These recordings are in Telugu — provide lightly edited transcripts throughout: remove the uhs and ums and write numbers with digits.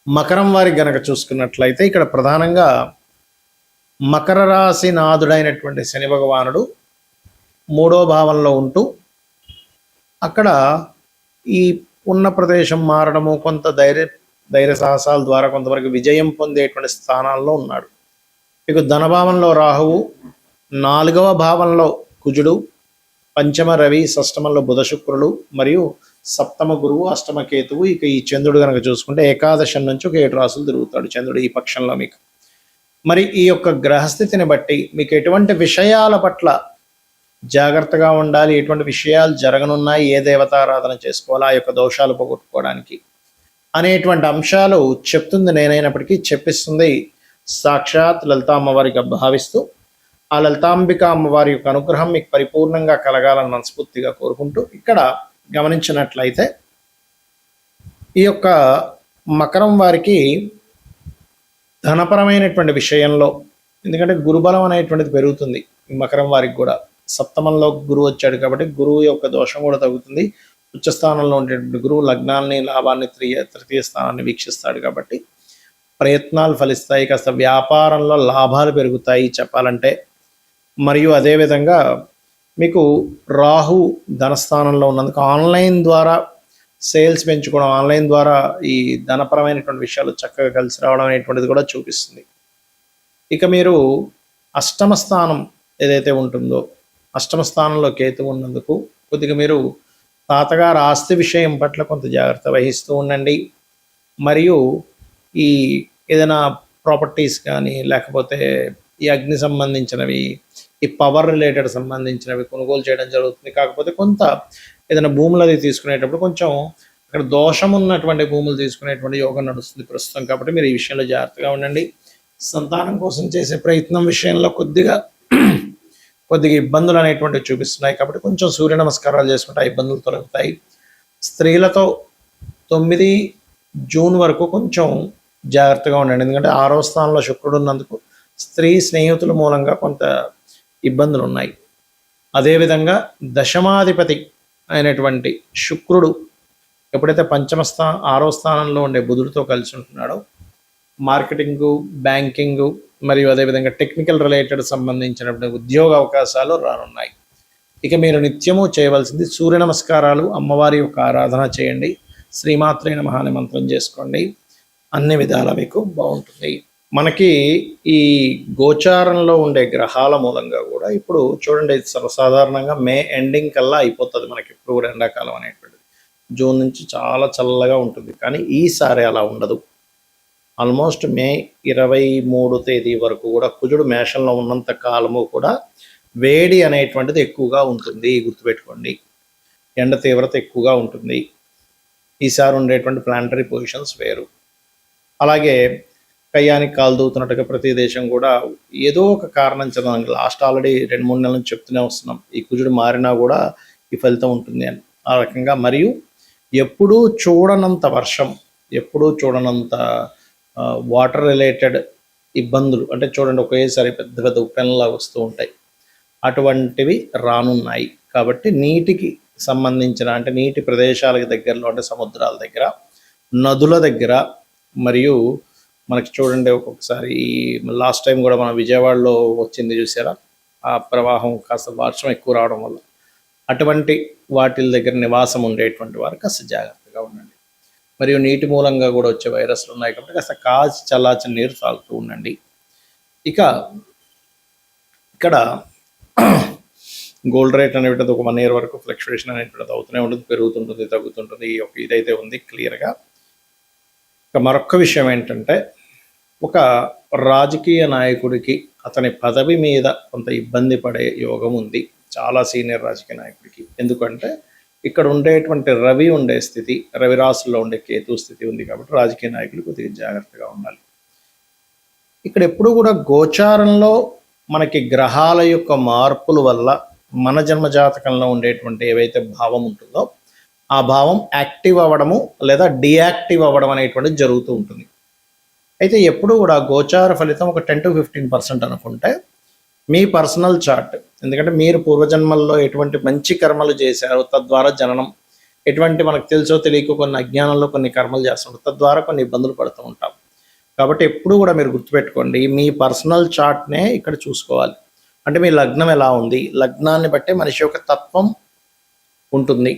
మకరం వారికి గనక చూసుకున్నట్లయితే ఇక్కడ ప్రధానంగా మకర రాశి నాథుడైనటువంటి శని భగవానుడు 3వ భావంలో ఉంటూ అక్కడ ఈ ఉన్న ప్రదేశం మారడము, కొంత ధైర్య సాహసాల ద్వారా కొంతవరకు విజయం పొందేటువంటి స్థానాల్లో ఉన్నాడు. మీకు ధనభావంలో రాహువు, 4వ భావంలో కుజుడు, పంచమ రవి, షష్టమంలో బుధ శుక్రుడు మరియు సప్తమ గురువు, అష్టమ కేతువు. ఇక ఈ చంద్రుడు కనుక చూసుకుంటే ఏకాదశం నుంచి ఒక 7 రాసులు తిరుగుతాడు చంద్రుడు ఈ పక్షంలో మీకు. మరి ఈ యొక్క గ్రహస్థితిని బట్టి మీకు ఎటువంటి విషయాల పట్ల జాగ్రత్తగా ఉండాలి, ఎటువంటి విషయాలు జరగనున్నాయి, ఏ దేవతారాధన చేసుకోవాలి, ఆ యొక్క దోషాలు పోగొట్టుకోవడానికి అనేటువంటి అంశాలు చెప్తుంది నేనైనప్పటికీ చెప్పిస్తుంది సాక్షాత్ లలితా అమ్మవారిగా భావిస్తూ ఆ లలితాంబిక అమ్మవారి యొక్క అనుగ్రహం మీకు పరిపూర్ణంగా కలగాలని మనస్ఫూర్తిగా కోరుకుంటూ ఇక్కడ గమనించినట్లయితే ఈ యొక్క మకరం వారికి ధనపరమైనటువంటి విషయంలో, ఎందుకంటే గురుబలం అనేటువంటిది పెరుగుతుంది మకరం వారికి కూడా. సప్తమంలో గురువు వచ్చాడు కాబట్టి గురువు యొక్క దోషం కూడా తగ్గుతుంది. ఉచ్చస్థానంలో ఉండేటువంటి గురువు లగ్నాన్ని, లాభాన్ని, తృతీయ స్థానాన్ని వీక్షిస్తాడు కాబట్టి ప్రయత్నాలు ఫలిస్తాయి, కాస్త వ్యాపారంలో లాభాలు పెరుగుతాయి చెప్పాలంటే. మరియు అదేవిధంగా మీకు రాహు ధనస్థానంలో ఉన్నందుకు ఆన్లైన్ ద్వారా సేల్స్ పెంచుకోవడం, ఆన్లైన్ ద్వారా ఈ ధనపరమైనటువంటి విషయాలు చక్కగా కలిసి రావడం అనేటువంటిది కూడా చూపిస్తుంది. ఇక మీరు అష్టమ స్థానం ఏదైతే ఉంటుందో, అష్టమ స్థానంలో కేతు ఉన్నందుకు కొద్దిగా మీరు తాతగారు ఆస్తి విషయం పట్ల కొంత జాగ్రత్త వహిస్తూ ఉండండి. మరియు ఈ ఏదైనా ప్రాపర్టీస్ కానీ, లేకపోతే ఈ అగ్ని సంబంధించినవి, ఈ పవర్ రిలేటెడ్ సంబంధించినవి కొనుగోలు చేయడం జరుగుతుంది. కాకపోతే కొంత ఏదైనా భూములు అది తీసుకునేటప్పుడు కొంచెం అక్కడ దోషం ఉన్నటువంటి భూములు తీసుకునేటువంటి యోగం నడుస్తుంది ప్రస్తుతం. కాబట్టి మీరు ఈ విషయంలో జాగ్రత్తగా ఉండండి. సంతానం కోసం చేసే ప్రయత్నం విషయంలో కొద్దిగా ఇబ్బందులు అనేటువంటివి చూపిస్తున్నాయి. కాబట్టి కొంచెం సూర్య నమస్కారాలు చేసుకుంటే ఆ ఇబ్బందులు తొలగుతాయి. స్త్రీలతో 9 జూన్ వరకు కొంచెం జాగ్రత్తగా ఉండండి. ఎందుకంటే 6వ స్థానంలో శుక్రుడు ఉన్నందుకు స్త్రీ స్నేహితుల మూలంగా కొంత ఇబ్బందులు ఉన్నాయి. అదేవిధంగా దశమాధిపతి అయినటువంటి శుక్రుడు ఎప్పుడైతే 6వ స్థానంలో ఉండే బుధుడితో కలిసి ఉంటున్నాడో మార్కెటింగు, బ్యాంకింగు మరియు అదేవిధంగా టెక్నికల్ రిలేటెడ్ సంబంధించినటువంటి ఉద్యోగ అవకాశాలు రానున్నాయి. ఇక మీరు నిత్యము చేయవలసింది సూర్య నమస్కారాలు, అమ్మవారి యొక్క ఆరాధన చేయండి, శ్రీమాత్రే నమః అనే మంత్రం చేసుకోండి. అన్ని విధాలా మీకు బాగుంటుంది. మనకి ఈ గోచారంలో ఉండే గ్రహాల మూలంగా కూడా ఇప్పుడు చూడండి, సర్వసాధారణంగా మే ఎండింగ్ కల్లా అయిపోతుంది మనకి ఇప్పుడు కూడా ఎండాకాలం అనేటువంటిది. జూన్ నుంచి చాలా చల్లగా ఉంటుంది, కానీ ఈసారి అలా ఉండదు. ఆల్మోస్ట్ మే 23 తేదీ వరకు కూడా కుజుడు మేషంలో ఉన్నంత కాలము కూడా వేడి అనేటువంటిది ఎక్కువగా ఉంటుంది. గుర్తుపెట్టుకోండి, ఎండ తీవ్రత ఎక్కువగా ఉంటుంది. ఈసారి ఉండేటువంటి ప్లానటరీ పొజిషన్స్ వేరు. అలాగే కయ్యానికి కాలు దూతున్నట్టుగా ప్రతి దేశం కూడా ఏదో ఒక కారణం చదవండి. లాస్ట్ ఆల్రెడీ 2-3 నెలల నుంచి చెప్తూనే వస్తున్నాం, ఈ కుజుడు మారినా కూడా ఈ ఫలితం ఉంటుంది అని. ఆ రకంగా మరియు ఎప్పుడూ చూడనంత వర్షం, ఎప్పుడూ చూడనంత వాటర్ రిలేటెడ్ ఇబ్బందులు, అంటే చూడండి ఒకేసారి పెద్ద పెద్ద ఉప్పెనలా వస్తూ ఉంటాయి, అటువంటివి రానున్నాయి. కాబట్టి నీటికి సంబంధించిన, అంటే నీటి ప్రదేశాలకు దగ్గరలో, అంటే సముద్రాల దగ్గర, నదుల దగ్గర, మరియు మనకి చూడండి ఒక్కొక్కసారి లాస్ట్ టైం కూడా మన విజయవాడలో వచ్చింది చూసారా, ఆ ప్రవాహం కాస్త వర్షం ఎక్కువ రావడం వల్ల, అటువంటి వాటి దగ్గర నివాసం ఉండేటువంటి వారు కాస్త జాగ్రత్తగా ఉండండి. మరియు నీటి మూలంగా కూడా వచ్చే వైరస్లు ఉన్నాయి కాబట్టి కాస్త కాచి చల్లార్చిన నీరు తాగుతూ ఉండండి. ఇక ఇక్కడ గోల్డ్ రేట్ అనేటువంటిది ఒక 1 year వరకు ఫ్లక్చువేషన్ అనేటువంటిది అవుతూనే ఉంటుంది, పెరుగుతుంటుంది, తగ్గుతుంటుంది. ఈ యొక్క ఇదైతే ఉంది క్లియర్గా. ఇక మరొక విషయం ఏంటంటే, ఒక రాజకీయ నాయకుడికి అతని పదవి మీద కొంత ఇబ్బంది పడే యోగం ఉంది, చాలా సీనియర్ రాజకీయ నాయకుడికి. ఎందుకంటే ఇక్కడ ఉండేటువంటి రవి ఉండే స్థితి, రవి రాశుల్లో ఉండే కేతు స్థితి ఉంది కాబట్టి రాజకీయ నాయకులు కొద్దిగా జాగ్రత్తగా ఉండాలి. ఇక్కడ ఎప్పుడు కూడా గోచారంలో మనకి గ్రహాల యొక్క మార్పుల వల్ల మన జన్మజాతకంలో ఉండేటువంటి ఏవైతే భావం ఉంటుందో ఆ భావం యాక్టివ్ అవ్వడము లేదా డియాక్టివ్ అవ్వడం అనేటువంటిది జరుగుతూ ఉంటుంది. అయితే ఎప్పుడు కూడా గోచార ఫలితం ఒక 10 to 15% అనుకుంటే మీ పర్సనల్ చార్ట్, ఎందుకంటే మీరు పూర్వజన్మల్లో ఎటువంటి మంచి కర్మలు చేశారో తద్వారా జననం, ఎటువంటి మనకు తెలుసో తెలియకో కొన్ని అజ్ఞానంలో కొన్ని కర్మలు చేస్తుంటాం, తద్వారా కొన్ని ఇబ్బందులు పడుతూ ఉంటాం. కాబట్టి ఎప్పుడు కూడా మీరు గుర్తుపెట్టుకోండి, మీ పర్సనల్ చార్ట్నే ఇక్కడ చూసుకోవాలి. అంటే మీ లగ్నం ఎలా ఉంది, లగ్నాన్ని బట్టే మనిషి యొక్క తత్వం ఉంటుంది.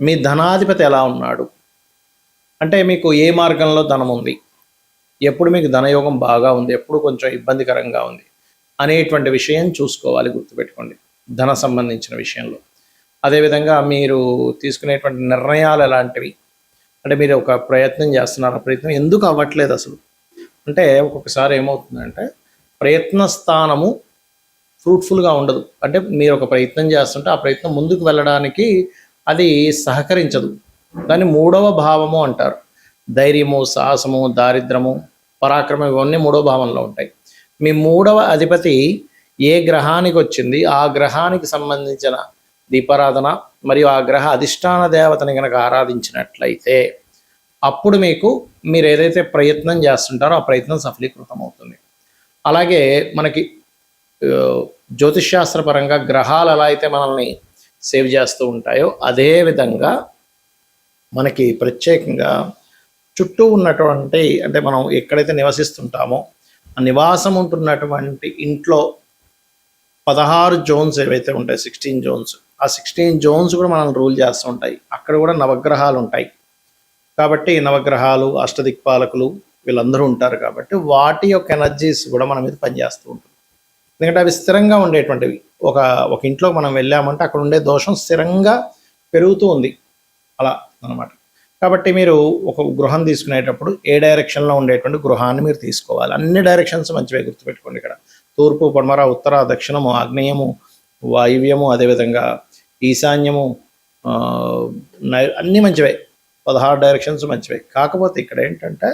మీ ధనాధిపతి ఎలా ఉన్నాడు, అంటే మీకు ఏ మార్గంలో ధనం ఉంది, ఎప్పుడు మీకు ధనయోగం బాగా ఉంది, ఎప్పుడు కొంచెం ఇబ్బందికరంగా ఉంది అనేటువంటి విషయం చూసుకోవాలి. గుర్తుపెట్టుకోండి ధన సంబంధించిన విషయంలో. అదేవిధంగా మీరు తీసుకునేటువంటి నిర్ణయాలు ఎలాంటివి, అంటే మీరు ఒక ప్రయత్నం చేస్తున్నారు, ఆ ప్రయత్నం ఎందుకు అవ్వట్లేదు అసలు అంటే ఒక్కొక్కసారి ఏమవుతుందంటే ప్రయత్న స్థానము ఫ్రూట్ఫుల్గా ఉండదు. అంటే మీరు ఒక ప్రయత్నం చేస్తుంటే ఆ ప్రయత్నం ముందుకు వెళ్ళడానికి అది సహకరించదు. దాన్ని మూడవ భావము అంటారు. ధైర్యము, సాహసము, దారిద్రము, పరాక్రమం ఇవన్నీ మూడవ భావంలో ఉంటాయి. మీ మూడవ అధిపతి ఏ గ్రహానికి వచ్చింది, ఆ గ్రహానికి సంబంధించిన దీపారాధన మరియు ఆ గ్రహ అధిష్టాన దేవతని కనుక ఆరాధించినట్లయితే అప్పుడు మీరు ఏదైతే ప్రయత్నం చేస్తుంటారో ఆ ప్రయత్నం సఫలీకృతం అవుతుంది. అలాగే మనకి జ్యోతిష్శాస్త్రపరంగా గ్రహాలు ఎలా అయితే మనల్ని సేవ్ చేస్తూ ఉంటాయో అదే విధంగా మనకి ప్రత్యేకంగా చుట్టూ ఉన్నటువంటి, అంటే మనం ఎక్కడైతే నివసిస్తుంటామో ఆ నివాసం ఉంటున్నటువంటి ఇంట్లో 16 జోన్స్ ఏవైతే ఉంటాయి, 16 జోన్స్, ఆ 16 జోన్స్ కూడా మనం రూల్ చేస్తూ ఉంటాయి. అక్కడ కూడా నవగ్రహాలు ఉంటాయి. కాబట్టి నవగ్రహాలు, అష్టదిక్పాలకులు వీళ్ళందరూ ఉంటారు. కాబట్టి వాటి యొక్క ఎనర్జీస్ కూడా మన మీద పనిచేస్తూ ఉంటుంది. ఎందుకంటే అవి స్థిరంగా ఉండేటువంటివి. ఒక ఇంట్లో మనం వెళ్ళామంటే అక్కడ ఉండే దోషం స్థిరంగా పెరుగుతూ ఉంది అలా అన్నమాట. కాబట్టి మీరు ఒక గృహం తీసుకునేటప్పుడు ఏ డైరెక్షన్లో ఉండేటువంటి గృహాన్ని మీరు తీసుకోవాలి. అన్ని డైరెక్షన్స్ మంచివే, గుర్తుపెట్టుకోండి. ఇక్కడ తూర్పు, పడమర, ఉత్తర, దక్షిణము, ఆగ్నేయము, వాయువ్యము, అదేవిధంగా ఈశాన్యము, అన్నీ మంచివే. 16 డైరెక్షన్స్ మంచివే. కాకపోతే ఇక్కడ ఏంటంటే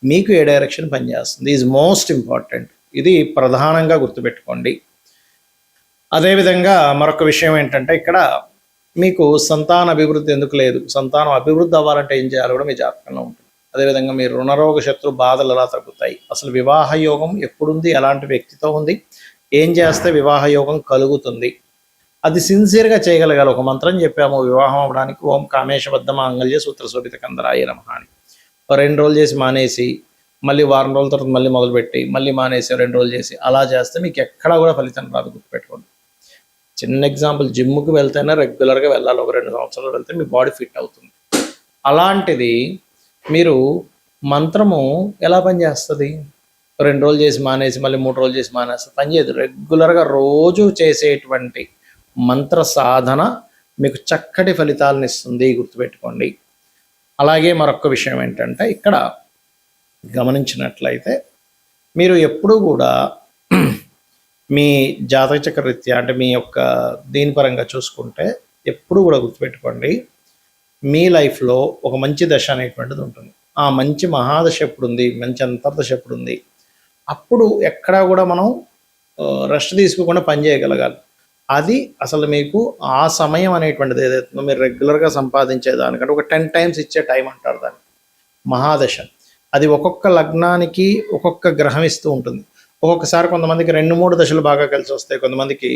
మీకు ఏ డైరెక్షన్ పనిచేస్తుంది ఈజ్ మోస్ట్ ఇంపార్టెంట్. ఇది ప్రధానంగా గుర్తుపెట్టుకోండి. అదేవిధంగా మరొక విషయం ఏంటంటే ఇక్కడ మీకు సంతాన అభివృద్ధి ఎందుకు లేదు, సంతానం అభివృద్ధి అవ్వాలంటే ఏం చేయాలో కూడా మీ జాతకంలో ఉంటుంది. అదేవిధంగా మీ రుణరోగ శత్రు బాధలు ఎలా తగ్గుతాయి, అసలు వివాహ యోగం ఎప్పుడుంది, ఎలాంటి వ్యక్తితో ఉంది, ఏం చేస్తే వివాహ యోగం కలుగుతుంది, అది సిన్సియర్గా చేయగలగాలి. ఒక మంత్రం చెప్పాము వివాహం అవ్వడానికి, ఓం కామేశబద్ధ మాంగళ్య సూత్ర శోభిత కందరాయ నమః అని. 2 రోజులు చేసి మానేసి మళ్ళీ వారం రోజుల తర్వాత మళ్ళీ మొదలుపెట్టి మళ్ళీ మానేసి 2 రోజులు చేసి అలా చేస్తే మీకు ఎక్కడా కూడా ఫలితం రాదు, గుర్తుపెట్టుకోండి. చిన్న ఎగ్జాంపుల్, జిమ్కి వెళ్తేనే రెగ్యులర్గా వెళ్ళాలి. ఒక 2 సంవత్సరాలు వెళ్తే మీ బాడీ ఫిట్ అవుతుంది. అలాంటిది మీరు మంత్రము ఎలా పనిచేస్తుంది? 2 రోజులు చేసి మానేసి మళ్ళీ 3 రోజులు చేసి మానేస్తుంది, పనిచేయదు. రెగ్యులర్గా రోజు చేసేటువంటి మంత్ర సాధన మీకు చక్కటి ఫలితాలను ఇస్తుంది, గుర్తుపెట్టుకోండి. అలాగే మరొక విషయం ఏంటంటే ఇక్కడ గమనించినట్లయితే మీరు ఎప్పుడూ కూడా మీ జాతక చక్ర రీత్యా, అంటే మీ యొక్క దీని పరంగా చూసుకుంటే ఎప్పుడు కూడా గుర్తుపెట్టుకోండి, మీ లైఫ్లో ఒక మంచి దశ అనేటువంటిది ఉంటుంది. ఆ మంచి మహాదశ ఎప్పుడుంది, మంచి అంతర్దశ ఎప్పుడుంది, అప్పుడు ఎక్కడా కూడా మనం రెస్ట్ తీసుకోకుండా పని చేయగలగాలి. అది అసలు మీకు ఆ సమయం అనేటువంటిది ఏదైతుందో మీరు రెగ్యులర్గా సంపాదించే దానికంటే ఒక 10 టైమ్స్ ఇచ్చే టైం అంటారు దాన్ని, మహాదశ. అది ఒక్కొక్క లగ్నానికి ఒక్కొక్క గ్రహం ఇస్తూ ఉంటుంది. ఒక్కొక్కసారి కొంతమందికి 2-3 దశలు బాగా కలిసి వస్తాయి, కొంతమందికి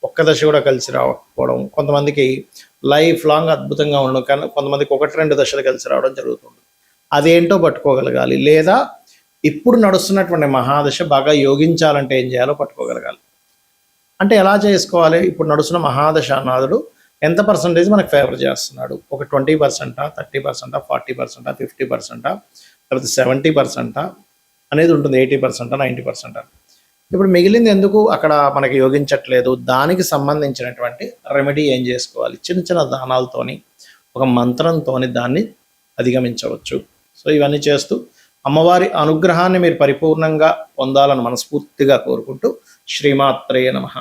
ఒక్క దశ కూడా కలిసి రాకపోవడం, కొంతమందికి లైఫ్ లాంగ్ అద్భుతంగా ఉండడం, కానీ కొంతమందికి 1-2 దశలు కలిసి రావడం జరుగుతుంది. అదేంటో పట్టుకోగలగాలి. లేదా ఇప్పుడు నడుస్తున్నటువంటి మహాదశ బాగా యోగించాలంటే ఏం చేయాలో పట్టుకోగలగాలి. అంటే ఎలా చేసుకోవాలి? ఇప్పుడు నడుస్తున్న మహాదశ నాదుడు ఎంత పర్సంటేజ్ మనకు ఫేవర్ చేస్తున్నాడు? ఒక 20%, 30%, 40%, 50%, లేకపోతే 70% అనేది ఉంటుంది, 80%, 90%. ఇప్పుడు మిగిలింది ఎందుకు అక్కడ మనకి యోగించట్లేదు? దానికి సంబంధించినటువంటి రెమెడీ ఏం చేసుకోవాలి? చిన్న చిన్న దానాలతోని, ఒక మంత్రంతోని దాన్ని అధిగమించవచ్చు. సో ఇవన్నీ చేస్తూ అమ్మవారి అనుగ్రహాన్ని మీరు పరిపూర్ణంగా పొందాలని మనస్ఫూర్తిగా కోరుకుంటూ శ్రీమాత్రే నమః.